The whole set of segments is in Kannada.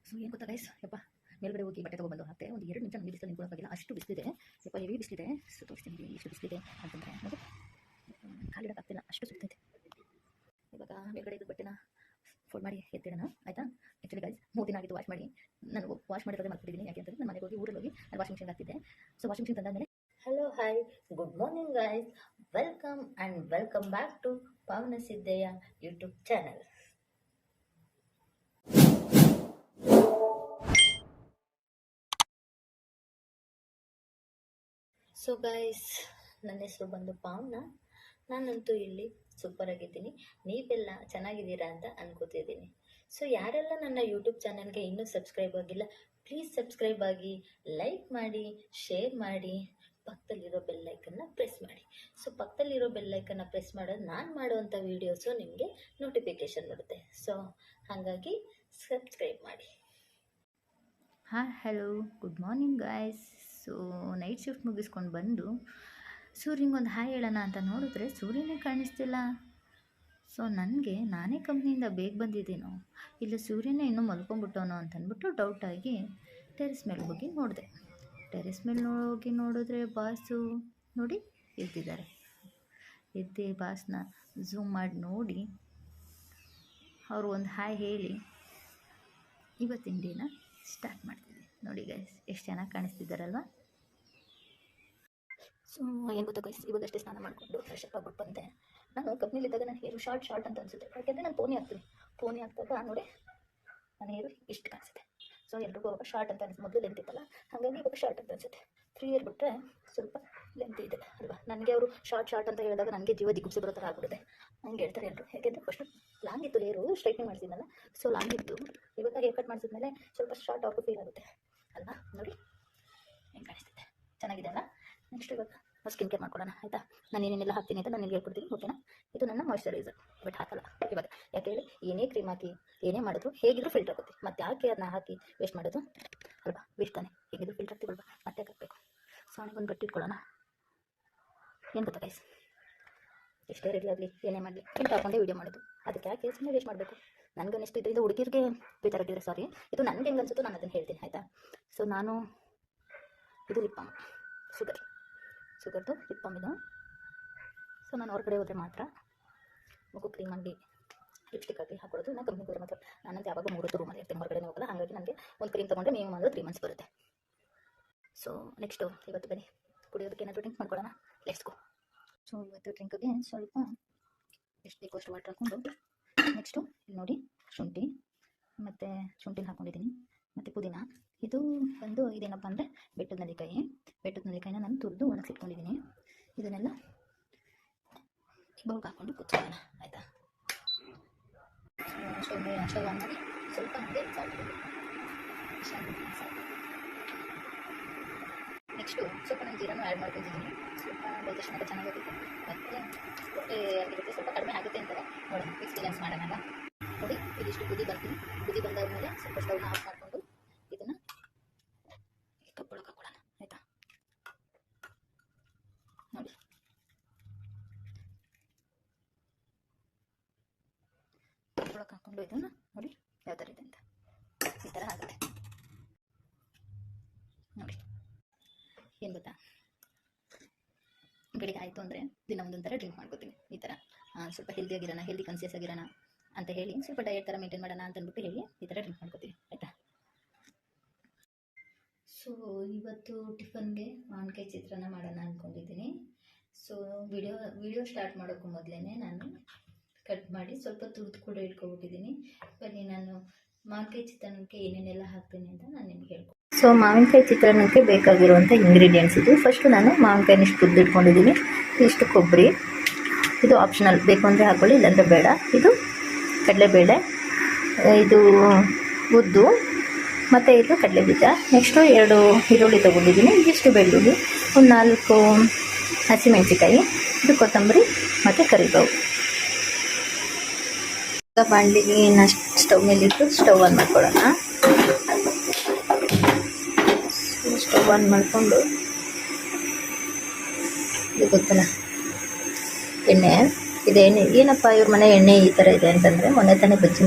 ಸೊ ಏನು ಗೊತ್ತಾ ಗೈಸ್, ಯಪ್ಪ ಮೇಲ್ಗಡೆ ಹೋಗಿ ಬಟ್ಟೆ ತೊಗೊಬಂದು ಹಾಕ್ತೆ. ಒಂದು 2 ನಿಮಿಷ ನನಗೆ ಬಿಸಿಲು ನಿಂತ್ಕೊಳ್ಳೋಕ್ಕಾಗಿಲ್ಲ, ಅಷ್ಟು ಬಿಸಿಲಿದೆ ಯಪ್ಪ, ಹೆವಿ ಬಿಸಿಲಿದೆ. ಸೊ ತೋರಿಸ್ತೀನಿ ಎಷ್ಟು ಬಿಸಿಲಿದೆ ಅಂತಂದರೆ ನೋಡಿ, ಕಾಲಿಡೋಕ್ಕಾಗ್ತಿಲ್ಲ, ಅಷ್ಟು ಸುತ್ತೈತೆ. ಇವಾಗ ಮೇಲ್ಗಡೆ ಇದು ಬಟ್ಟೆನ ಫೋಲ್ಡ್ ಮಾಡಿ ಎತ್ತಿಡೋಣ ಆಯಿತಾ. ಆ್ಯಕ್ಚುಲಿ ಗೈಸ್ 3 ದಿನ ಆಗಿತ್ತು ವಾಶ್ ಮಾಡಿ, ನಾನು ವಾಶ್ ಮಾಡಿರೋದೇ ಮರ್ತಿದ್ದೀನಿ. ಯಾಕೆ ಅಂತಂದರೆ ನಾನು ಮನೆಗೆ ಹೋಗಿ ಊರಲ್ಲಿ ಹೋಗಿ ನಾನು ವಾಷಿಂಗ್ ಮಿಷನ್ ಹಾಕ್ತಿದ್ದೆ. ಸೊ ವಾಷಿಂಗ್ ಮಿಷನ್ ತಂದಾದಮೇಲೆ hello hi good morning guys, welcome back to Pavana Siddaiah YouTube channel. So guys, ನನ್ನ ಹೆಸರು ಬಂದು ಪಾವನ. ನಾನಂತೂ ಇಲ್ಲಿ ಸೂಪರ್ ಆಗಿದ್ದೀನಿ, ನೀವೆಲ್ಲ ಚೆನ್ನಾಗಿದ್ದೀರಾ ಅಂತ ಅನ್ಕೋತಿದ್ದೀನಿ. ಸೊ ಯಾರೆಲ್ಲ ನನ್ನ ಯೂಟ್ಯೂಬ್ ಚಾನಲ್ಗೆ ಇನ್ನೂ ಸಬ್ಸ್ಕ್ರೈಬ್ ಆಗಿಲ್ಲ, ಪ್ಲೀಸ್ ಸಬ್ಸ್ಕ್ರೈಬ್ ಆಗಿ, ಲೈಕ್ ಮಾಡಿ, ಶೇರ್ ಮಾಡಿ, ಪಕ್ಕದಲ್ಲಿರೋ ಬೆಲ್ಲೈಕನ್ನ ಪ್ರೆಸ್ ಮಾಡಿ. ಸೊ ಪಕ್ಕದಲ್ಲಿರೋ ಬೆಲ್ಲೈಕನ್ನ ಪ್ರೆಸ್ ಮಾಡೋದು ನಾನು ಮಾಡುವಂಥ ವೀಡಿಯೋಸು ನಿಮಗೆ ನೋಟಿಫಿಕೇಷನ್ ಬರುತ್ತೆ. ಸೊ ಹಾಗಾಗಿ ಸಬ್ಸ್ಕ್ರೈಬ್ ಮಾಡಿ. Hello good morning guys. So night shift ಮುಗಿಸ್ಕೊಂಡು ಬಂದು ಸೂರ್ಯಂಗೊಂದು ಹಾಯ್ ಹೇಳೋಣ ಅಂತ ನೋಡಿದ್ರೆ ಸೂರ್ಯನೇ ಕಾಣಿಸ್ತಿಲ್ಲ. ಸೊ ನಾನೇ ಕಂಪ್ನಿಯಿಂದ ಬೇಗ ಬಂದಿದ್ದೀನೋ ಇಲ್ಲ ಸೂರ್ಯನೇ ಇನ್ನೂ ಮಲ್ಕೊಂಡ್ಬಿಟ್ಟವನೋ ಅಂತಂದ್ಬಿಟ್ಟು ಡೌಟಾಗಿ ಟೆರೆಸ್ ಮೇಲೆ ಹೋಗಿ ನೋಡಿದೆ. ಟೆರೆಸ್ ಮೇಲೆ ಹೋಗಿ ನೋಡಿದ್ರೆ ಬಾಸು ನೋಡಿ ಎದ್ದಿದ್ದಾರೆ. ಎದ್ದು ಬಾಸ್ನ ಝೂಮ್ ಮಾಡಿ ನೋಡಿ ಅವರು ಒಂದು ಹಾಯ್ ಹೇಳಿ ಇವತ್ತಿನ ದಿನ ಸ್ಟಾರ್ಟ್ ಮಾಡ್ತಿದ್ದೆ. ನೋಡಿ ಗೈಸ್ ಎಷ್ಟು ಚೆನ್ನಾಗಿ ಕಾಣಿಸ್ತಿದ್ದಾರಲ್ವ. ಸೊ ಏನು ಗೊತ್ತಾ ಗೈಸ್, ಇವಾಗಷ್ಟೇ ಸ್ನಾನ ಮಾಡಿಕೊಂಡು ಫ್ರೆಶ್ ಅಪ್ ಆಗ್ಬಿಟ್ಟು ಬಂದೆ. ನಾನು ಕಂಪ್ನಿಲಿದ್ದಾಗ ನನ್ನ ಹೇರು ಶಾರ್ಟ್ ಅಂತ ಅನಿಸುತ್ತೆ, ಯಾಕೆಂದರೆ ನಾನು ಪೋನಿ ಹಾಕ್ದಾಗ ನೋಡಿ ನನ್ನ ಹೇರು ಇಷ್ಟು ಕಾಣಿಸುತ್ತೆ. ಸೊ ಎಲ್ರಿಗೂ ಅವಾಗ ಶಾರ್ಟ್ ಅಂತ ಅನಿಸುತ್ತೆ, ಮೊದಲು ಲೆಂತ್ ಇತ್ತಲ್ಲ ಹಾಗಾಗಿ ಇವಾಗ ಶಾರ್ಟ್ ಅಂತ ಅನಿಸುತ್ತೆ. 3 ಇಯರ್ ಬಿಟ್ಟರೆ ಸ್ವಲ್ಪ ಲೆಂತ್ ಇದೆ ಅಲ್ವಾ. ನನಗೆ ಅವರು ಶಾರ್ಟ್ ಅಂತ ಹೇಳಿದಾಗ ನನಗೆ ಜೀವ ದಿಗುಪ್ಸಿ ಬರೋ ಥರ ಆಗ್ಬಿಡುತ್ತೆ, ಹಂಗೆ ಹೇಳ್ತಾರೆ ಎಲ್ಲರೂ. ಯಾಕೆಂದರೆ ಫಸ್ಟ್ ಲಾಂಗ್ ಇತ್ತು ಹೇರು, ಸ್ಟ್ರೈಟ್ನಿಂಗ್ ಮಾಡಿಸಿದ್ನಲ್ಲ, ಸೊ ಲಾಂಗ್ ಇತ್ತು. ಇವಾಗ ಹೇರ್ ಕಟ್ ಮಾಡಿಸಿದ್ಮೇಲೆ ಸ್ವಲ್ಪ ಶಾರ್ಟ್ ಅವ್ರಿಗೂ ಫೀಲ್ ಆಗುತ್ತೆ ಅಲ್ವಾ. ನೋಡಿ ಹೆಂಗೆ ಕಾಣಿಸ್ತಿದೆ, ಚೆನ್ನಾಗಿದೆ ಅಲ್ಲ. ನೆಕ್ಸ್ಟ್ ಇವಾಗ ಸ್ಕಿನ್ ಕೇರ್ ಮಾಡ್ಕೊಳ್ಳೋಣ ಆಯಿತಾ. ನಾನು ಏನೇನೆಲ್ಲ ಹಾಕ್ತೀನಿ ಅಂತ ನಾನು ಹೇಳ್ಕೊಡ್ತೀನಿ, ಓಕೆನಾ. ಇದು ನನ್ನ ಮಾಯ್ಶ್ಚರೈಸರ್, ಬಟ್ ಹಾಕಲ್ಲ ಇವಾಗ. ಯಾಕೆ ಹೇಳಿ, ಏನೇ ಕ್ರೀಮ್ ಹಾಕಿ ಏನೇ ಮಾಡಿದ್ರು ಹೇಗಿದ್ರು ಫಿಲ್ಟರ್ ಆಗುತ್ತೆ. ಮತ್ತು ಯಾಕೆ ಅದನ್ನ ಹಾಕಿ ವೇಸ್ಟ್ ಮಾಡೋದು ಅಲ್ವಾ, ವೇಸ್ಟ್ ತಾನೆ. ಹೇಗಿದ್ರು ಫಿಲ್ಟರ್ ಆಗ್ತೀವಲ್ವಾ, ಮತ್ತೆ ಹಾಕಬೇಕು. ಸೊ ಅವನಿಗೊಂದು ಗಟ್ಟಿ ಇಟ್ಕೊಳ್ಳೋಣ. ಏನು ಗೊತ್ತಾ ಗೈಸ್, ಎಷ್ಟೇ ರೆಡಿ ಆಗಲಿ ಏನೇ ಮಾಡಲಿ ಫಿಲ್ಟರ್ ಹಾಕೊಂಡೇ ವೀಡಿಯೋ ಮಾಡೋದು. ಅದಕ್ಕೆ ಯಾಕೆ ಸುಮ್ಮನೆ ವೇಸ್ಟ್ ಮಾಡಬೇಕು. ನನಗನ್ನಿಸ್ತು ಇದರಿಂದ ಹುಡುಗಿರಿಗೆ ಬೇಜಾರಾಗಿದ್ರೆ ಸಾರಿ, ಇದು ನನಗೆ ಹೆಂಗೆ ಅನ್ಸುತ್ತೋ ನಾನು ಅದನ್ನು ಹೇಳ್ತೀನಿ ಆಯಿತಾ. ಸೊ ನಾನು ಇದು ಲಿಪ್ ಬಾಮ್, ಶುಗರ್ದು ಲಿಪ್ ಬಾಮ್ ಇದು. ಸೊ ನಾನು ಹೊರಗಡೆ ಹೋದರೆ ಮಾತ್ರ ಮಗು ಕ್ರೀಮ್ ಅಂಗಡಿ ಲಿಪ್ಸ್ಟಿಕ್ ಹಾಕಿ ಹಾಕೊಳ್ಳೋದು. ನಾನು ಕಂಪ್ನಿಗೆ ಹೋದರೆ ಮಾತ್ರ. ನಾನಂತ ಯಾವಾಗ 3 ರೂಮಲ್ಲಿ ಇರ್ತೀನಿ, ಹೊರಗಡೆ ಹೋಗಲ್ಲ. ಹಾಗಾಗಿ ನನಗೆ ಒಂದು ಕ್ರೀಮ್ ತೊಗೊಂಡ್ರೆ ಮಿನಿಮಮ್ ಅಂದರೆ 3 ಮಂತ್ಸ್ ಬರುತ್ತೆ. ಸೊ ನೆಕ್ಸ್ಟು ಇವತ್ತು ಬನ್ನಿ ಕುಡಿಯೋದಕ್ಕೆ ಏನಾದರೂ ಡ್ರಿಂಕ್ ಮಾಡ್ಕೊಳ್ಳೋಣ, ಲೆಟ್ಸ್ ಗೋ. ಸೊ ಇವತ್ತು ಡ್ರಿಂಕಿಗೆ ಸ್ವಲ್ಪ ಎಷ್ಟು ಬೇಕೋ ಅಷ್ಟು ವಾಟರ್ ಹಾಕ್ಕೊಂಡು, ನೆಕ್ಸ್ಟು ಇಲ್ಲಿ ನೋಡಿ ಶುಂಠಿನ ಹಾಕ್ಕೊಂಡಿದ್ದೀನಿ, ಮತ್ತು ಪುದೀನ. ಇದು ಬಂದು ಇದೇನಪ್ಪ ಅಂದರೆ ಬೆಟ್ಟದ ನೆಲ್ಲಿಕಾಯಿನ ನಾನು ತುರಿದು ಒಣಗಿಸಿಟ್ಕೊಂಡಿದ್ದೀನಿ. ಇದನ್ನೆಲ್ಲ ಬೌಲ್ಗೆ ಹಾಕ್ಕೊಂಡು ಕುಚ್ಕೊಳ್ಳೋಣ ಆಯಿತಾ. ಸ್ಟವ್ ಆನ್ ಮಾಡಿ ಸ್ವಲ್ಪ ಹಾಗೆ ನೆಕ್ಸ್ಟು ಸ್ವಲ್ಪ ನಾನು ಜೀರನ್ನು ಆ್ಯಡ್ ಮಾಡ್ಕೊಂಡಿದ್ದೀನಿ. ಸ್ವಲ್ಪ ಡೈಜೆಷನ್ ಎಲ್ಲ ಚೆನ್ನಾಗಿರುತ್ತೆ, ಮತ್ತು ಹೊಟ್ಟೆ ಆಗಿರುತ್ತೆ. ಸ್ವಲ್ಪ ಕಡಿಮೆ ಆಗುತ್ತೆ ಅಂತಾರೆ, ನೋಡೋಣ ಎಕ್ಸ್ಪೀರಿಯನ್ಸ್ ಮಾಡೋಣ. ನೋಡಿ ಇದಿಷ್ಟು ಕುದಿ ಬಂದಾದ್ಮೇಲೆ ಸ್ವಲ್ಪ ಸ್ಟವ್ನ ಆಫ್ ಮಾಡಿಕೊಂಡು ಇದನ್ನು ಕಪ್ಪೊಳಗೆ ಹಾಕೊಳ್ಳೋಣ ಆಯಿತಾ. ನೋಡಿ ಕಪ್ಪೊಳಗೆ ಹಾಕ್ಕೊಂಡು ಇದನ್ನು ನೋಡಿ ಯಾವ ಥರ ಇದೆ ಅಂತ, ಈ ಥರ ಆಗುತ್ತೆ ನೋಡಿ. ಏನು ಗೊತ್ತಾ, ಬೆಳಿಗ್ಗೆ ಆಯಿತು ಅಂದರೆ ದಿನ ಒಂದೊಂದು ಥರ ಡ್ರಿಂಕ್ ಮಾಡ್ಕೋತೀನಿ ಈ ಥರ. ಸ್ವಲ್ಪ ಹೆಲ್ದಿಯಾಗಿರೋಣ, ಹೆಲ್ದಿ ಕಾನ್ಸಿಯಸ್ ಆಗಿರೋಣ ಅಂತ ಹೇಳಿ, ಸ್ವಲ್ಪ ಡಯಟ್ ಥರ ಮೇಂಟೈನ್ ಮಾಡೋಣ ಅಂತ ಅಂದ್ಬಿಟ್ಟು ಹೇಳಿ ಈ ಥರ ಡ್ರಿಂಕ್ ಮಾಡ್ಕೋತೀವಿ ಆಯಿತಾ. ಸೊ ಇವತ್ತು ಟಿಫನ್ಗೆ ಮಾವಿನಕಾಯಿ ಚಿತ್ರಾನ್ನ ಮಾಡೋಣ ಅಂದ್ಕೊಂಡಿದ್ದೀನಿ. ಸೊ ವಿಡಿಯೋ ಸ್ಟಾರ್ಟ್ ಮಾಡೋಕ್ಕೂ ಮೊದಲೇ ನಾನು ಕಟ್ ಮಾಡಿ ಸ್ವಲ್ಪ ತುರ್ದು ಕೂಡ ಇಟ್ಕೊಬಿಟ್ಟಿದ್ದೀನಿ. ಬನ್ನಿ ನಾನು ಮಾವಿನಕಾಯಿ ಚಿತ್ರಾನ್ನಕ್ಕೆ ಏನೇನೆಲ್ಲ ಹಾಕ್ತೀನಿ ಅಂತ ನಾನು ನಿಮ್ಗೆ ಹೇಳ್ಕೊಡ್ತೀನಿ. ಸೊ ಮಾವಿನಕಾಯಿ ಚಿತ್ರಾನ್ನಕ್ಕೆ ಬೇಕಾಗಿರುವಂಥ ಇಂಗ್ರೀಡಿಯೆಂಟ್ಸ್ ಇದು. ಫಸ್ಟು ನಾನು ಮಾವಿನಕಾಯಿನ ಇಷ್ಟು ತುರ್ದು ಇಟ್ಕೊಂಡಿದ್ದೀನಿ. ಇಷ್ಟು ಕೊಬ್ಬರಿ, ಇದು ಆಪ್ಷನಲ್, ಬೇಕು ಅಂದರೆ ಹಾಕ್ಕೊಳ್ಳಿ ಇಲ್ಲಾಂದರೆ ಬೇಡ. ಇದು ಕಡಲೆಬೇಳೆ, ಇದು ಉದ್ದು, ಮತ್ತು ಇದು ಕಡಲೆಬೀಜ. ನೆಕ್ಸ್ಟು 2 ಈರುಳ್ಳಿ ತೊಗೊಂಡಿದ್ದೀನಿ, ಇದಿಷ್ಟು ಬೆಳ್ಳುಳ್ಳಿ, ಒಂದು 4 ಹಸಿಮೆಣಸಿಕಾಯಿ, ಇದು ಕೊತ್ತಂಬರಿ ಮತ್ತು ಕರಿಬೇವು. ಬಾಣಲಿಗೆ ಸ್ಟವ್ ಮೇಲಿಟ್ಟು ಸ್ಟವ್ ಆನ್ ಮಾಡ್ಕೊಳ್ಳೋಣ. ಸ್ಟವ್ ಆನ್ ಮಾಡಿಕೊಂಡು ಇದು ಗೊತ್ತಲ್ಲ ಎಣ್ಣೆ, ಇದು ಎಣ್ಣೆ ಏನಪ್ಪ ಇವ್ರ ಮನೆ ಎಣ್ಣೆ ಈ ಥರ ಇದೆ ಅಂತಂದರೆ, ಮೊನ್ನೆ ತಾನೇ ಬಜ್ಜಿ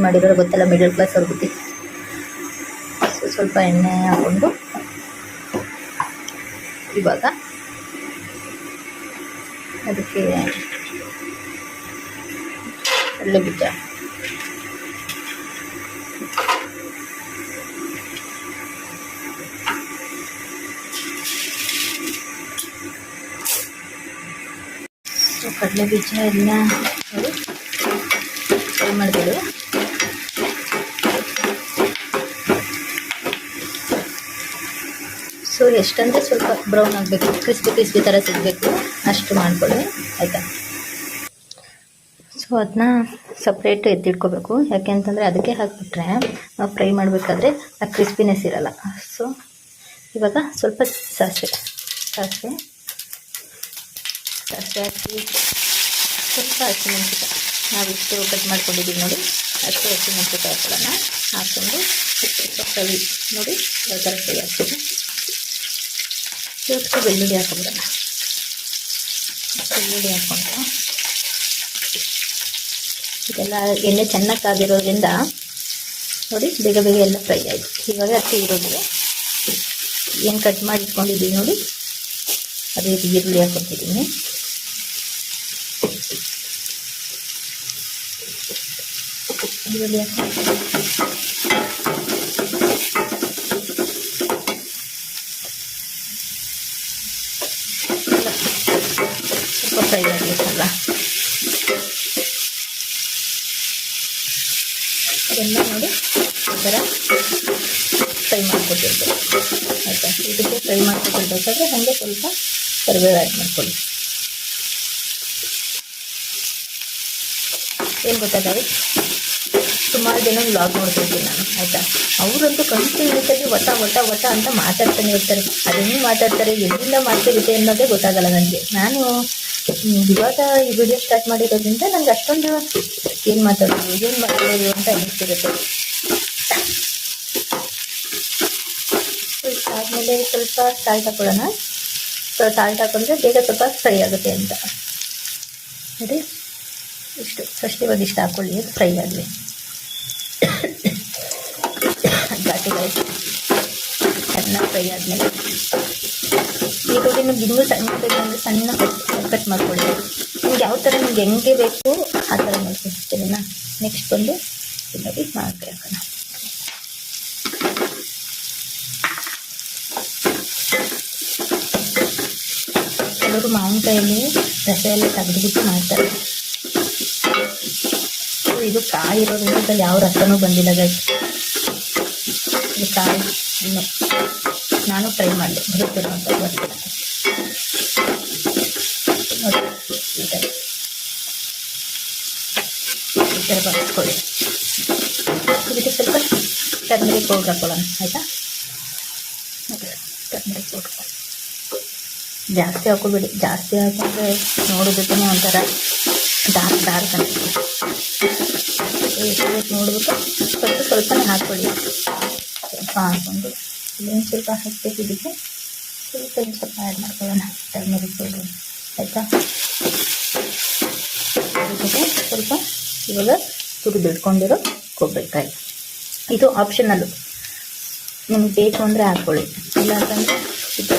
ಮಾಡಿರೋರು ಗೊತ್ತಲ್ಲ, ಮಿಡಲ್ ಕ್ಲಾಸ್ ಅವ್ರ ಬುದ್ಧಿ. ಸ್ವಲ್ಪ ಎಣ್ಣೆ ಹಾಕ್ಕೊಂಡು ಇವಾಗ ಅದಕ್ಕೆ ಕಡಲೆ ಬೀಜ, ಕಡಲೆ ಬೀಜ ಎಲ್ಲ ನೋಡಿ ಫ್ರೈ ಮಾಡ್ಕೊಳ್ಳಿ. ಸೊ ಎಷ್ಟಂದರೆ ಸ್ವಲ್ಪ ಬ್ರೌನ್ ಆಗಬೇಕು, ಕ್ರಿಸ್ಪಿ ಥರ ಸಿಗಬೇಕು ಅಷ್ಟು ಮಾಡ್ಕೊಳ್ಳಿ ಆಯಿತಾ. ಸೊ ಅದನ್ನ ಸಪ್ರೇಟ್ ಎತ್ತಿಟ್ಕೋಬೇಕು, ಯಾಕೆ ಅಂತಂದರೆ ಅದಕ್ಕೆ ಹಾಕಿಬಿಟ್ರೆ ನಾವು ಫ್ರೈ ಮಾಡಬೇಕಾದ್ರೆ ಆ ಕ್ರಿಸ್ಪಿನೆಸ್ ಇರಲ್ಲ. ಸೊ ಇವಾಗ ಸ್ವಲ್ಪ ಸಾಸಿವೆ ಹಾಕಿ ಸ್ವಲ್ಪ ಹಸಿಮೆಣಸಿಕಾಯಿ, ನಾವಿಷ್ಟು ಕಟ್ ಮಾಡ್ಕೊಂಡಿದ್ದೀವಿ ನೋಡಿ, ಅಷ್ಟು ಹಸಿಮೆಣಸಿಕಾಯಿ ಹಾಕೊಳ್ಳೋಣ. ಹಾಕ್ಕೊಂಡು ಸ್ವಲ್ಪ ಫ್ರೈ ನೋಡಿ ಯಾವ ಥರ ಫ್ರೈ ಆಗ್ತದೆ. ಇವತ್ತು ಬೆಳ್ಳುಳ್ಳಿ ಹಾಕ್ಬಿಡೋಣ. ಬೆಳ್ಳುಳ್ಳಿ ಹಾಕ್ಕೊಂಡು ಇದೆಲ್ಲ ಎಣ್ಣೆ ಚೆನ್ನಾಗಿ ಕಾದಿರೋದ್ರಿಂದ ನೋಡಿ ಬೇಗ ಬೇಗ ಎಲ್ಲ ಫ್ರೈ ಆಯಿತು. ಇವಾಗ ಅಕ್ಕಿ ಈರುಳ್ಳಿ ಏನು ಕಟ್ ಮಾಡಿ ಇಟ್ಕೊಂಡಿದ್ದೀವಿ ನೋಡಿ, ಅದೇ ರೀತಿ ಈರುಳ್ಳಿ ಹಾಕ್ಕೊತಿದ್ದೀನಿ. ಈರುಳ್ಳಿ ಹಾಕಿ ಸ್ವಲ್ಪ ಫ್ರೈ ಆಗಬೇಕಲ್ಲ, ಅದೆಲ್ಲ ನೋಡಿ ಈ ಥರ ಫ್ರೈ ಮಾಡ್ಕೊತಿರ್ಬೇಕು ಆಯಿತಾ. ಇದಕ್ಕೆ ಫ್ರೈ ಮಾಡ್ಕೊತಿರ್ಬೇಕಾದ್ರೆ ಹಾಗೆ ಸ್ವಲ್ಪ ಕರಿಬೇವು ಆ್ಯಡ್ ಮಾಡ್ಕೊಳ್ಳಿ. ಏನು ಗೊತ್ತಾಗ ಸುಮಾರು ಜನ ವ್ಲಾಗ್ ನೋಡ್ತಿರ್ತೀನಿ ನಾನು ಆಯಿತಾ. ಅವರಂತೂ ಕಂಟಿನ್ಯೂಸಾಗಿ ಒಟ ಅಂತ ಮಾತಾಡ್ತಾನೆ ಇರ್ತಾರೆ. ಅದನ್ನು ಮಾತಾಡ್ತಾರೆ, ಎಲ್ಲಿಂದ ಮಾತಾಡಿದೆ ಅನ್ನೋದೇ ಗೊತ್ತಾಗಲ್ಲ ನನಗೆ. ನಾನು ಇವಾಗ ಈ ವಿಡಿಯೋ ಸ್ಟಾರ್ಟ್ ಮಾಡಿರೋದ್ರಿಂದ ನನಗೆ ಅಷ್ಟೊಂದು ಏನು ಮಾತಾಡೋದು ಅಂತ ಅನ್ನಿಸ್ತಿರುತ್ತೆ. ಆದಮೇಲೆ ಸ್ವಲ್ಪ ಸಾಲ್ಟ್ ಹಾಕೊಳ್ಳೋಣ. ಸೊ ಸಾಲ್ಟ್ ಹಾಕೊಂಡ್ರೆ ಬೇಗ ಸ್ವಲ್ಪ ಫ್ರೈ ಆಗುತ್ತೆ ಅಂತ ನೋಡಿ. ಇಷ್ಟು ಫಸ್ಟ್ ಇವಾಗ ಇಷ್ಟು ಹಾಕ್ಕೊಳ್ಳಿ, ಫ್ರೈ ಆಗಲಿ. ಘಾಟಿಗೆ ಚೆನ್ನಾಗಿ ಫ್ರೈ ಆದಮೇಲೆ ಈರುಳ್ಳಿನ ಇನ್ನೂ ಸಣ್ಣ ಬೇಕಂದರೆ ಸಣ್ಣ ಕಟ್ ಮಾಡ್ಕೊಳ್ಳಿ. ನಿಮ್ಗೆ ಯಾವ ಥರ ನಿಮ್ಗೆ ಹೆಂಗೆ ಬೇಕು ಆ ಥರ ಮಾಡ್ಕೊಳ್ತೀರಿನಾ. ನೆಕ್ಸ್ಟ್ ಬಂದು ನೋಡಿ ಮಾವಿನಕಾಯಿ ಹಾಕೋಣ. ಕೆಲವರು ಮಾವಿನಕಾಯಲ್ಲಿ ರಸ ಎಲ್ಲ ತೆಗೆದುಬಿಟ್ಟು ಮಾಡ್ತಾರೆ. ಇದು ಕಾಯಿ ಇರೋದ್ರಿಂದ ಯಾವ ರಸನೂ ಬಂದಿಲ್ಲ ಗೈಸ್. ಇದು ಕಾಯಿ ಇನ್ನು ನಾನು ಟ್ರೈ ಮಾಡಿದೆ, ಬರುತ್ತಿರೋ ಅಂತ ಬರ್ತೀನಿ ನೋಡಿ. ಈ ಥರ ಬಳಸ್ಕೊಳ್ಳಿ. ಇದಕ್ಕೆ ಸ್ವಲ್ಪ ಟರ್ಮರಿಕ್ ಪೌಡ್ರ್ ಹಾಕೊಳ್ಳೋಣ ಆಯಿತಾ. ಟರ್ಮರಿಕ್ ಪೌಡ್ರ್ ಜಾಸ್ತಿ ಹಾಕೋಬೇಡಿ, ಜಾಸ್ತಿ ಹಾಕೊಂಡ್ರೆ ನೋಡೋದಕ್ಕೂ ಒಂಥರ ಡಾರ್ಕ್ ಅನಿಸುತ್ತೆ. ನೋಡ್ಬಿಟ್ಟು ಸ್ವಲ್ಪನೇ ಹಾಕ್ಕೊಳ್ಳಿ. ಸ್ವಲ್ಪ ಹಾಕ್ಕೊಂಡು ಇನ್ನೊಂದು ಸ್ವಲ್ಪ ಹಾಕ್ಬೇಕು. ಇದಕ್ಕೆ ಸ್ವಲ್ಪ ಆ್ಯಡ್ ಮಾಡ್ಕೊಳ್ಳೋಣ ಟರ್ಮರಿಕ್ ಪೌಡ್ರ್ ಆಯಿತಾ. ಜೊತೆ ಸ್ವಲ್ಪ ಇವಾಗ ತುರಿದಿಟ್ಕೊಂಡಿರೋ ಕೊಬ್ಬರಿಕಾಯಿ, ಇದು ಆಪ್ಷನಲ್ಲು, ನಿಮ್ಗೆ ಬೇಕು ಅಂದರೆ ಹಾಕ್ಕೊಳ್ಳಿ. ಇಲ್ಲ ಅಂತಂದರೆ ಇದು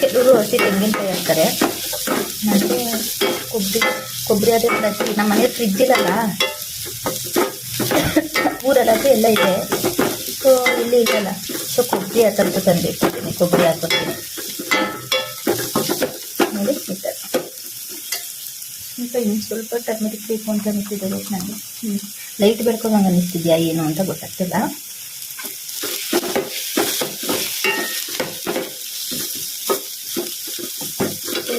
ಕೆಲವರು ಹಸಿ ತೆಂಗಿನಕಾಯಿ ಹಾಕ್ತಾರೆ. ನನಗೆ ಕೊಬ್ಬರಿ ಅದೇ ಹಸಿ ನಮ್ಮ ಮನೆ ಫ್ರಿಜ್ ಇರಲ್ಲ, ಊರಲ್ಲಾದರೆ ಎಲ್ಲ ಇದೆ. ಸೊ ಇಲ್ಲಿ ಇಲ್ಲಲ್ಲ, ಸೊ ಕೊಬ್ಬರಿ ಆ ಥರದ್ದು ತಂದಿರ್ತೀನಿ, ಕೊಬ್ಬರಿ ಹಾಕ್ಕೊಡ್ತೀನಿ ನೋಡಿ. ಈ ಥರ ಸ್ವಲ್ಪ ಇನ್ನು ಸ್ವಲ್ಪ ಟರ್ಮರಿಕ್ ಬೇಕು ಅಂತ ಅನಿಸ್ತಿದೆ ನನಗೆ. ಲೈಟ್ ಬೆಳ್ಕೊಂಡಂಗೆ ಅನ್ನಿಸ್ತಿದ್ಯಾ ಏನು ಅಂತ ಗೊತ್ತಾಗ್ತಿಲ್ಲ.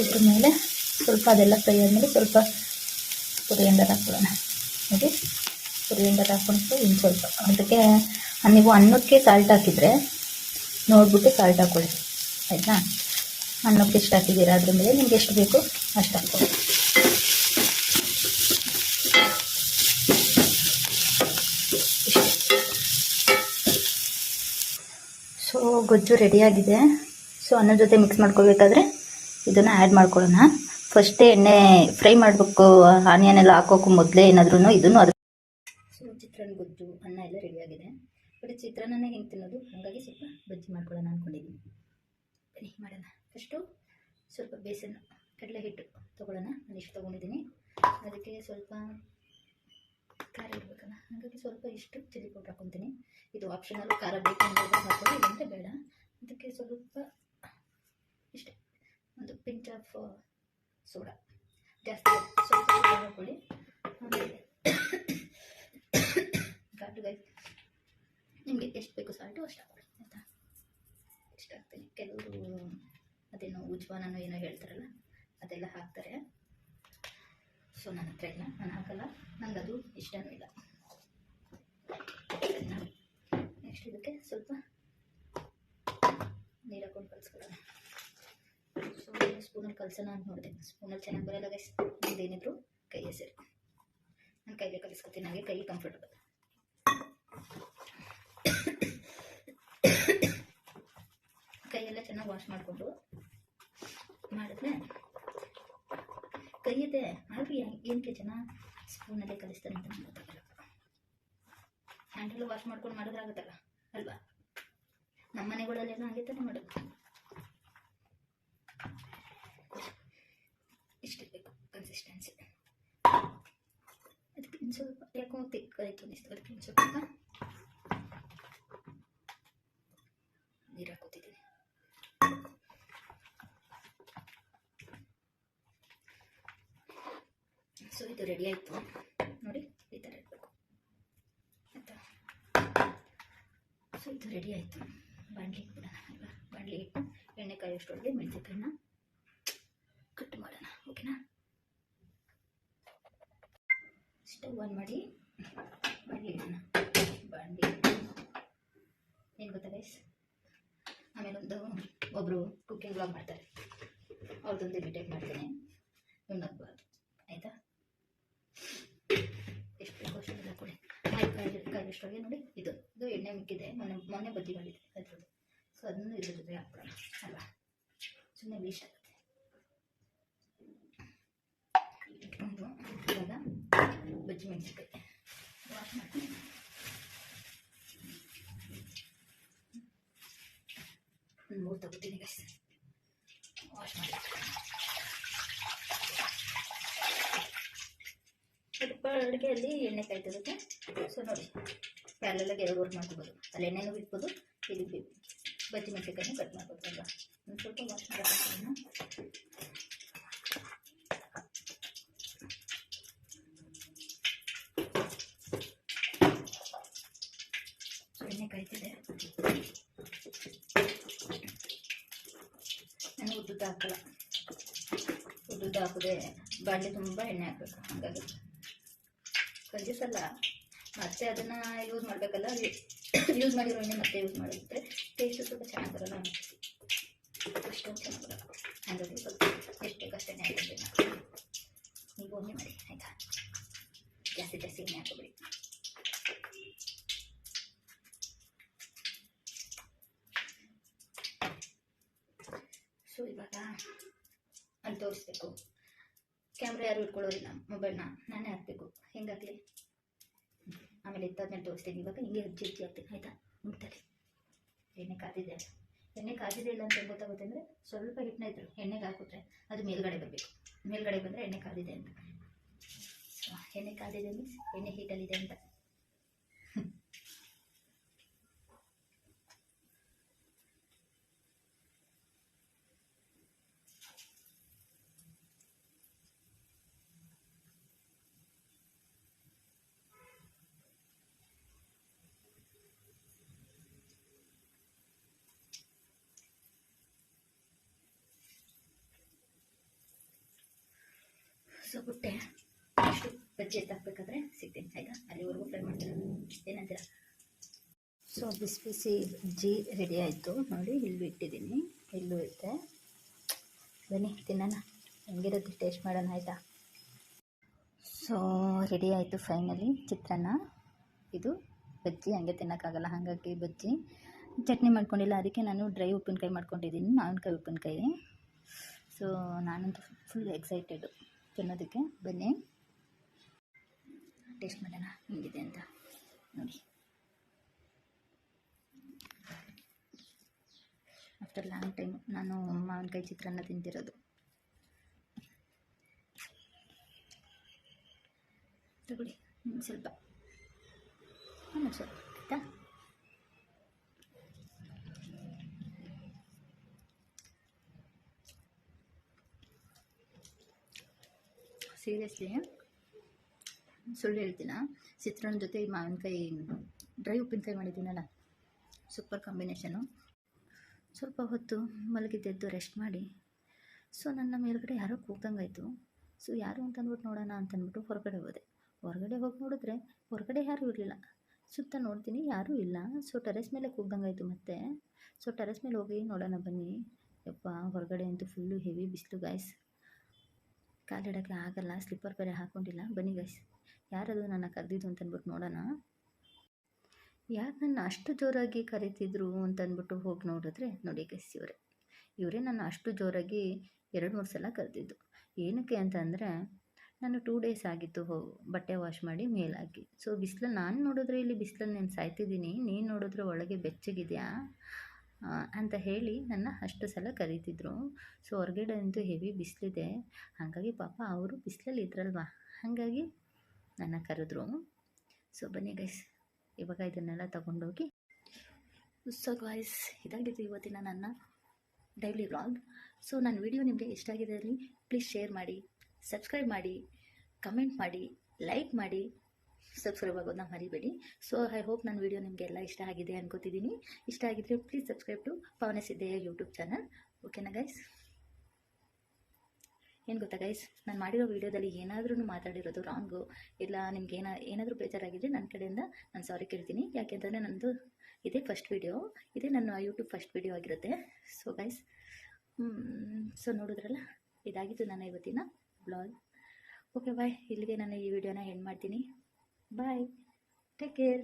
ಇದ್ರ ಮೇಲೆ ಸ್ವಲ್ಪ ಅದೆಲ್ಲ ಫ್ರೈ ಆದಮೇಲೆ ಸ್ವಲ್ಪ ಕೊರಿಯಂಡರ್ ಹಾಕ್ಕೊಳ್ಳೋಣ ನೋಡಿ. ಕೊರಿಯಂಡರ್ ಹಾಕ್ಕೊಂಡು ಇನ್ನು ಸ್ವಲ್ಪ ಅದಕ್ಕೆ ನೀವು ಅನ್ನಕ್ಕೆ ಸಾಲ್ಟ್ ಹಾಕಿದರೆ ನೋಡಿಬಿಟ್ಟು ಸಾಲ್ಟ್ ಹಾಕ್ಕೊಳ್ಳಿ ಆಯಿತಾ. ಅನ್ನಕ್ಕೆ ಎಷ್ಟು ಹಾಕಿದ್ದೀರಾ ಅದ್ರ ಮೇಲೆ ನಿಮ್ಗೆ ಎಷ್ಟು ಬೇಕು ಅಷ್ಟು ಹಾಕ್ಕೊಳ್ಳಿ. ಸೊ ಗೊಜ್ಜು ರೆಡಿಯಾಗಿದೆ. ಸೊ ಅನ್ನದ ಜೊತೆ ಮಿಕ್ಸ್ ಮಾಡ್ಕೋಬೇಕಾದ್ರೆ ಇದನ್ನು ಆ್ಯಡ್ ಮಾಡ್ಕೊಳ್ಳೋಣ. ಫಸ್ಟೇ ಎಣ್ಣೆ ಫ್ರೈ ಮಾಡಬೇಕು, ಆನಿಯನ್ ಎಲ್ಲ ಹಾಕೋಕ್ಕೂ ಮೊದಲೇ ಏನಾದ್ರೂ ಇದನ್ನು ಅದು. ಸೊ ಚಿತ್ರಾನ್ನ ಗೊಜ್ಜು ಅನ್ನ ಎಲ್ಲ ರೆಡಿಯಾಗಿದೆ. ಬರೀ ಚಿತ್ರಾನ್ನನೇ ಹೆಂಗೆ ತಿನ್ನೋದು, ಹಾಗಾಗಿ ಸ್ವಲ್ಪ ಬಜ್ಜಿ ಮಾಡ್ಕೊಳ್ಳೋಣ ಅಂದ್ಕೊಂಡಿದ್ದೀನಿ. ಬನ್ನಿ ಮಾಡೋಣ. ಫಸ್ಟು ಸ್ವಲ್ಪ ಬೇಸನ್ ಕಡಲೆ ಹಿಟ್ಟು ತೊಗೊಳ್ಳೋಣ. ನಾನು ಇಷ್ಟು ತೊಗೊಂಡಿದ್ದೀನಿ. ಅದಕ್ಕೆ ಸ್ವಲ್ಪ ಖಾರ ಇರಬೇಕಲ್ಲ, ಹಾಗಾಗಿ ಸ್ವಲ್ಪ ಇಷ್ಟು ಚಿಲ್ಲಿ ಪೌಡ್ರ್ ಹಾಕ್ಕೊತೀನಿ. ಇದು ಆಪ್ಷನಲ್, ಖಾರ ಬೇಕು ಅಂದರೆ ಹಾಕೊಳ್ಳಿ, ಇಲ್ಲಂದರೆ ಬೇಡ. ಅದಕ್ಕೆ ಸ್ವಲ್ಪ ಇಷ್ಟೇ, ಒಂದು ಪಿಂಚ್ ಆಫ್ ಸೋಡಾ, ಜಾಸ್ತಿ ಸ್ವಲ್ಪ ಹಾಕ್ಕೊಳ್ಳಿ. ಆಮೇಲೆ ಘಾಟು ನಿಮಗೆ ಎಷ್ಟು ಬೇಕು ಸಾಲ್ಟು ಅಷ್ಟು ಹಾಕ್ಕೊಳ್ಳಿ ಆಯಿತಾ. ಇಷ್ಟು ಹಾಕ್ತೀನಿ. ಕೆಲವರು ಅದೇನೋ ಉಜ್ವಾನೋ ಏನೋ ಹೇಳ್ತಾರಲ್ಲ ಅದೆಲ್ಲ ಹಾಕ್ತಾರೆ. ಸೊ ನನ್ನ ಹತ್ರ ಇಲ್ಲ, ನಾನು ಹಾಕಲ್ಲ, ನನಗೆ ಅದು ಇಷ್ಟನೂ ಇಲ್ಲ. ನೆಕ್ಸ್ಟ್ ಇದಕ್ಕೆ ಸ್ವಲ್ಪ ನೀರು ಹಾಕೊಂಡು ಕಲಿಸ್ಕೊಳ್ಳೋಣ. ಸೊ ಸ್ಪೂನಲ್ಲಿ ಕಲಸೋಣ ಅಂತ ನೋಡಿದೆ, ಸ್ಪೂನಲ್ಲಿ ಚೆನ್ನಾಗಿ ಬರೋಲ್ಲ ಗೈಸ್. ಏನಿದ್ರು ಕೈ ಹೆಸರು, ನಾನು ಕೈಗೆ ಕಲಿಸ್ಕೊತೀನಿ, ನನಗೆ ಕೈ ಕಂಫರ್ಟಬಲ್. ಕೈಯೆಲ್ಲ ಚೆನ್ನಾಗಿ ವಾಶ್ ಮಾಡಿಕೊಂಡು ಮಾಡಿದ್ರೆ ಕೈ ಇದೆ. ಆದರೂ ಏನಕ್ಕೆ ಜನ ಸ್ಪೂನಲ್ಲೇ ಕಲಿಸ್ತಾರೆ ಅಂತ ನನಗೆ ಗೊತ್ತಾಗಲ್ಲ. ಹ್ಯಾಂಡಲ್ ವಾಶ್ ಮಾಡ್ಕೊಂಡು ಮಾಡೋದಾಗುತ್ತಲ್ಲ ಅಲ್ವಾ, ನಮ್ಮ ಮನೆಗಳಲ್ಲೆಲ್ಲ ಹಾಗೆ ತಾನೇ ಮಾಡೋದು. ಇಷ್ಟಿರಬೇಕು ಕನ್ಸಿಸ್ಟೆನ್ಸಿ. ಅದಕ್ಕೆ ಇನ್ನು ಸ್ವಲ್ಪ ಯಾಕೋ ತಿಕ್ಕ ಆಯಿತು ಅನ್ನಿಸ್ತು, ಅದಕ್ಕೆ ಇನ್ನು ಸ್ವಲ್ಪ ನೀರು ಹಾಕೋತಿದ್ದೀನಿ. ಸೊ ಇದು ರೆಡಿ ಆಯಿತು ನೋಡಿ, ಈ ಥರ ಇರಬೇಕು ಆಯಿತಾ. ಸೊ ಇದು ರೆಡಿ ಆಯಿತು. ಬಾಣಲಿ ಇಟ್ಬಿಡೋಣ ಅಲ್ವಾ. ಬಾಣಲಿ ಇಟ್ಟು ಎಣ್ಣೆ ಕಾಯೋಷ್ಟೊಳಗೆ ಮೆಣಸಿನಕಾಯಿನ ಕಟ್ ಮಾಡೋಣ. ಓಕೆನಾ. ಸ್ಟವ್ ಆನ್ ಮಾಡಿ ಬಾಣಲಿ ಇಡೋಣ. ಬಾಣಲಿ ಏನು ಗೊತ್ತಾ ಗೈಸ್, ಆಮೇಲೆ ಒಬ್ಬರು ಕುಕ್ಕಿಂಗ್ ವ್ಲಾಗ್ ಮಾಡ್ತಾರೆ, ಅವ್ರದ್ದೊಂದು ಇಮಿಟೇಟ್ ಮಾಡ್ತೀನಿ, ಇನ್ನೊಬ್ಬರು ಆಯಿತಾ. ಎಷ್ಟು ಬೇಕೋ ಅಷ್ಟೆಲ್ಲ ಕೊಡಿ. ಕಾಯಿಷ್ಟೊಳಗೆ ನೋಡಿ, ಇದು ಎಣ್ಣೆ ಮಿಕ್ಕಿದೆ, ಮೊನ್ನೆ ಬಜ್ಜಿ ಮಾಡಿದೆ ಅದ್ರದ್ದು. ಸೊ ಅದನ್ನು ಇದ್ರ ಜೊತೆ ಹಾಕ್ಬಿಡೋಣ ಅಲ್ವಾ, ಸುಮ್ಮನೆ ವೀಶ್ ಆಗುತ್ತೆ. ಇಟ್ಕೊಂಡು ಇವಾಗ ಬಜ್ಜಿ ಮೆಣಸಿನಕಾಯಿ ವಾಶ್ ಮಾಡ್ತೀನಿ. ಮೂರು ತಗೋತೀನಿ ಗೈಸ್, ವಾಶ್ ಮಾಡಿ. ಅಡುಗೆಯಲ್ಲಿ ಎಣ್ಣೆ ಕಾಯ್ತಿರುತ್ತೆ. ಸೊ ನೋಡಿ, ಪ್ಯಾಲೆಲ್ಲ ಎರಡು ವರ್ಕ್ ಮಾಡ್ಕೋಬೋದು, ಅಲ್ಲಿ ಎಣ್ಣೆನೂ ಬಿಟ್ಬೋದು, ಇದು ಬಜ್ಜಿ ಮೆಣಸಿನಕಾಯಿನೂ ಕಟ್ ಮಾಡ್ಬೋದು ಅಲ್ವಾ. ಒಂದು ಸ್ವಲ್ಪ ವಾಶ್ ಮಾಡೋಣ. ಎಣ್ಣೆ ಕಾಯ್ತಿದೆ, ನಾನು ಉದ್ದುದ್ದ ಹಾಕಲ್ಲ, ಉದ್ದುದ್ದ ಹಾಕಿದೆ ಬಾಣಲೆ ತುಂಬ ಎಣ್ಣೆ ಹಾಕಬೇಕು, ಹಾಗಾಗಿ ಕಲಿಸಲ್ಲ. ಮತ್ತೆ ಅದನ್ನು ಯೂಸ್ ಮಾಡಬೇಕಲ್ಲ, ಯೂಸ್ ಮಾಡಿರೋ ಎಣ್ಣೆ ಮತ್ತೆ ಯೂಸ್ ಮಾಡಿದ್ರೆ ಟೇಸ್ಟು ಸ್ವಲ್ಪ ಚೆನ್ನಾಗಿ ಬರೋಲ್ಲ, ಅಷ್ಟೊಂದು ಚೆನ್ನಾಗಿ ಬರೋಲ್ಲ. ಹಾಗಾಗಿ ಸ್ವಲ್ಪ ಎಷ್ಟು ಬೇಕಷ್ಟು ಎಣ್ಣೆ ಹಾಕೋಬೇಡಿ. ನೀವು ಒಮ್ಮೆ ಮಾಡಿ ಆಯಿತಾ, ಜಾಸ್ತಿ ಎಣ್ಣೆ ಹಾಕೋಬೇಡಿ. ಸೊ ಇವಾಗ ಅಲ್ಲಿ ತೋರಿಸ್ಬೇಕು. ಕ್ಯಾಮ್ರಾ ಯಾರು ಇಟ್ಕೊಳ್ಳೋದಿಲ್ಲ, ಮೊಬೈಲ್ನ ನಾನೇ ಹಾಕಬೇಕು. ಹೆಂಗೆ ಹಾಕಲಿ, ಆಮೇಲೆ ಎತ್ತಾದ್ಮೇಲೆ ತೋರಿಸ್ತೀನಿ. ಇವಾಗ ಹಿಂಗೆ ಹೆಚ್ಚಿ ಹಾಕ್ತೀನಿ ಆಯಿತಾ. ನೋಡ್ತಾರೆ ಎಣ್ಣೆ ಕಾದಿದೆ, ಎಣ್ಣೆ ಕಾದಿದೆ ಇಲ್ಲ ಅಂತ ಗೊತ್ತಾಗುತ್ತೆ ಅಂದರೆ ಸ್ವಲ್ಪ ಹಿಟ್ಟನ್ನ ಇದ್ರು ಎಣ್ಣೆಗೆ ಹಾಕಿದ್ರೆ ಅದು ಮೇಲ್ಗಡೆ ಬರಬೇಕು. ಮೇಲ್ಗಡೆ ಬಂದರೆ ಎಣ್ಣೆ ಕಾದಿದೆ ಅಂತ. ಎಣ್ಣೆ ಕಾದಿದೆ ಮೀನ್ಸ್ ಎಣ್ಣೆ ಹೀಟಲ್ಲಿದೆ ಅಂತ. ಸೊ ಬಿಟ್ಟೆ ಅಷ್ಟು ಬಜ್ಜಿ ಎತ್ತಾಕಬೇಕಾದ್ರೆ ಸಿಗ್ತೀನಿ ಆಯಿತಾ. ಅಲ್ಲಿವರೆಗೂ ಫ್ರೈ ಮಾಡ್ತೀನಿ, ಏನಂತೀರ. ಸೊ ಬಿಸಿ ಬಿಸಿ ಬಜ್ಜಿ ರೆಡಿ ಆಯಿತು ನೋಡಿ, ಇಲ್ಲೂ ಇಟ್ಟಿದ್ದೀನಿ, ಇಲ್ಲೂ ಇರುತ್ತೆ. ಬನ್ನಿ ತಿನ್ನೋಣ, ಹೆಂಗಿರುತ್ತೆ ಟೇಸ್ಟ್ ಮಾಡೋಣ ಆಯಿತಾ. ಸೊ ರೆಡಿ ಆಯಿತು ಫೈನಲಿ ಚಿತ್ರಾನ್ನ. ಇದು ಬಜ್ಜಿ ಹಂಗೆ ತಿನ್ನೋಕ್ಕಾಗಲ್ಲ, ಹಾಗಾಗಿ ಬಜ್ಜಿ ಚಟ್ನಿ ಮಾಡ್ಕೊಂಡಿಲ್ಲ, ಅದಕ್ಕೆ ನಾನು ಡ್ರೈ ಉಪ್ಪಿನಕಾಯಿ ಮಾಡ್ಕೊಂಡಿದ್ದೀನಿ, ಮಾವಿನಕಾಯಿ ಉಪ್ಪಿನಕಾಯಿ. ಸೊ ನಾನಂತೂ ಫುಲ್ ಎಕ್ಸೈಟೆಡು ತಿನ್ನೋದಕ್ಕೆ. ಬನ್ನಿ ಟೇಸ್ಟ್ ಮಾಡೋಣ ಹೆಂಗಿದೆ ಅಂತ ನೋಡಿ. ಆಫ್ಟರ್ ಲಾಂಗ್ ಟೈಮ್ ನಾನು ಮಾವಿನಕಾಯಿ ಚಿತ್ರಾನ್ನ ತಿಂತಿರೋದು. ತಗೊಳ್ಳಿ ಸ್ವಲ್ಪ ಸ್ವಲ್ಪ ಆಯಿತಾ. ಸೀರಿಯಸ್ಲಿ ಸುಳ್ಳು ಹೇಳ್ತೀನ, ಚಿತ್ರಾನ್ನ ಜೊತೆ ಈ ಮಾವಿನಕಾಯಿ ಡ್ರೈ ಉಪ್ಪಿನಕಾಯಿ ಮಾಡಿದ್ದೀನಲ್ಲ, ಸೂಪರ್ ಕಾಂಬಿನೇಷನು. ಸ್ವಲ್ಪ ಹೊತ್ತು ಮಲಗಿದ್ದೆದ್ದು ರೆಸ್ಟ್ ಮಾಡಿ, ಸೊ ನನ್ನ ಮೇಲ್ಗಡೆ ಯಾರೋ ಕೂಗ್ದಂಗಾಯಿತು. ಸೊ ಯಾರು ಅಂತಂದ್ಬಿಟ್ಟು ನೋಡೋಣ ಅಂತಂದ್ಬಿಟ್ಟು ಹೊರಗಡೆ ಹೋದೆ. ಹೊರಗಡೆ ಹೋಗಿ ನೋಡಿದ್ರೆ ಹೊರಗಡೆ ಯಾರೂ ಇರಲಿಲ್ಲ. ಸುತ್ತ ನೋಡ್ತೀನಿ, ಯಾರೂ ಇಲ್ಲ. ಸೊ ಟೆರೆಸ್ ಮೇಲೆ ಕೂಗ್ದಂಗಾಯಿತು ಮತ್ತೆ. ಸೊ ಟೆರೆಸ್ ಮೇಲೆ ಹೋಗಿ ನೋಡೋಣ ಬನ್ನಿ. ಯಪ್ಪ, ಹೊರಗಡೆ ಅಂತೂ ಫುಲ್ಲು ಹೆವಿ ಬಿಸಿಲು ಗಾಯ್ಸ್, ಕಾಲಿಡೋಕ್ಕೆ ಆಗಲ್ಲ, ಸ್ಲಿಪ್ಪರ್ ಬೇರೆ ಹಾಕ್ಕೊಂಡಿಲ್ಲ. ಬನ್ನಿ ಗೈಸ್, ಯಾರದು ನನ್ನ ಕರೆದಿದ್ದು ಅಂತಂದ್ಬಿಟ್ಟು ನೋಡೋಣ. ಯಾರು ನನ್ನ ಅಷ್ಟು ಜೋರಾಗಿ ಕರೀತಿದ್ರು ಅಂತಂದ್ಬಿಟ್ಟು ಹೋಗಿ ನೋಡಿದ್ರೆ ನೋಡಿ ಗೈಸ್, ಇವರೇ ನನ್ನ ಅಷ್ಟು ಜೋರಾಗಿ 2-3 ಸಲ ಕರೆದಿದ್ದು. ಏನಕ್ಕೆ ಅಂತಂದರೆ ನಾನು 2 ಡೇಸ್ ಆಗಿತ್ತು ಬಟ್ಟೆ ವಾಶ್ ಮಾಡಿ ಮೇಲಾಗಿ. ಸೊ ಬಿಸಿಲಲ್ಲಿ ನಾನು ನೋಡಿದ್ರೆ ಇಲ್ಲಿ ಬಿಸಿಲಲ್ಲಿ ನಾನು ಸಾಯ್ತಿದ್ದೀನಿ, ನೀನು ನೋಡಿದ್ರೆ ಒಳಗೆ ಬೆಚ್ಚಗಿದೆಯಾ ಅಂತ ಹೇಳಿ ನನ್ನ ಅಷ್ಟು ಸಲ ಕರೀತಿದ್ರು. ಸೊ ಹೊರಗಡೆ ಅಂತೂ ಹೆವಿ ಬಿಸಿಲಿದೆ, ಹಾಗಾಗಿ ಪಾಪ ಅವರು ಬಿಸಿಲಲ್ಲಿ ಇದ್ರಲ್ವಾ, ಹಾಗಾಗಿ ನನ್ನ ಕರೆದ್ರು. ಸೊ ಬನ್ನಿ ಗೈಸ್, ಇವಾಗ ಇದನ್ನೆಲ್ಲ ತಗೊಂಡೋಗಿ. ಸೊ ಗಾಯ್ಸ್, ಇದಾಗಿತ್ತು ಇವತ್ತಿನ ನನ್ನ ಡೈಲಿ ವ್ಲಾಗ್. ಸೊ ನನ್ನ ವಿಡಿಯೋ ನಿಮಗೆ ಇಷ್ಟ ಆಗಿದ್ದಲ್ಲಿ ಪ್ಲೀಸ್ ಶೇರ್ ಮಾಡಿ, ಸಬ್ಸ್ಕ್ರೈಬ್ ಮಾಡಿ, ಕಮೆಂಟ್ ಮಾಡಿ, ಲೈಕ್ ಮಾಡಿ, ಸಬ್ಸ್ಕ್ರೈಬ್ ಆಗೋದನ್ನ ಮರಿಬೇಡಿ. ಸೊ ಐ ಹೋಪ್ ನನ್ನ ವಿಡಿಯೋ ನಿಮಗೆಲ್ಲ ಇಷ್ಟ ಆಗಿದೆ ಅನ್ಕೋತಿದ್ದೀನಿ. ಇಷ್ಟ ಆಗಿದ್ದರೆ please subscribe to Pavana Siddaiah YouTube channel. ಓಕೆನಾ ಗೈಸ್? ಏನು ಗೊತ್ತಾ ಗೈಸ್, ನಾನು ಮಾಡಿರೋ ವೀಡಿಯೋದಲ್ಲಿ ಏನಾದ್ರೂ ಮಾತಾಡಿರೋದು ರಾಂಗು ಇಲ್ಲ ನಿಮ್ಗೆ ಏನಾದರೂ ಬೇಜಾರಾಗಿದ್ದರೆ ನನ್ನ ಕಡೆಯಿಂದ ನಾನು ಸಾರಿ ಕೇಳ್ತೀನಿ. ಯಾಕೆಂತಂದರೆ ನನ್ನದು ಇದೇ ಫಸ್ಟ್ ವೀಡಿಯೋ, ಇದೇ ನನ್ನ ಯೂಟ್ಯೂಬ್ ಫಸ್ಟ್ ವೀಡಿಯೋ ಆಗಿರುತ್ತೆ. ಸೊ ಗೈಸ್, ಸೊ ನೋಡಿದ್ರಲ್ಲ, ಇದಾಗಿತ್ತು ನನ್ನ ಇವತ್ತಿನ ಬ್ಲಾಗ್. ಓಕೆ ಬಾಯ್, ಇಲ್ಲಿಗೆ ನಾನು ಈ ವಿಡಿಯೋನ ಎಂಡ್ ಮಾಡ್ತೀನಿ. ಬಾಯ್, ಟೇಕ್ ಕೇರ್.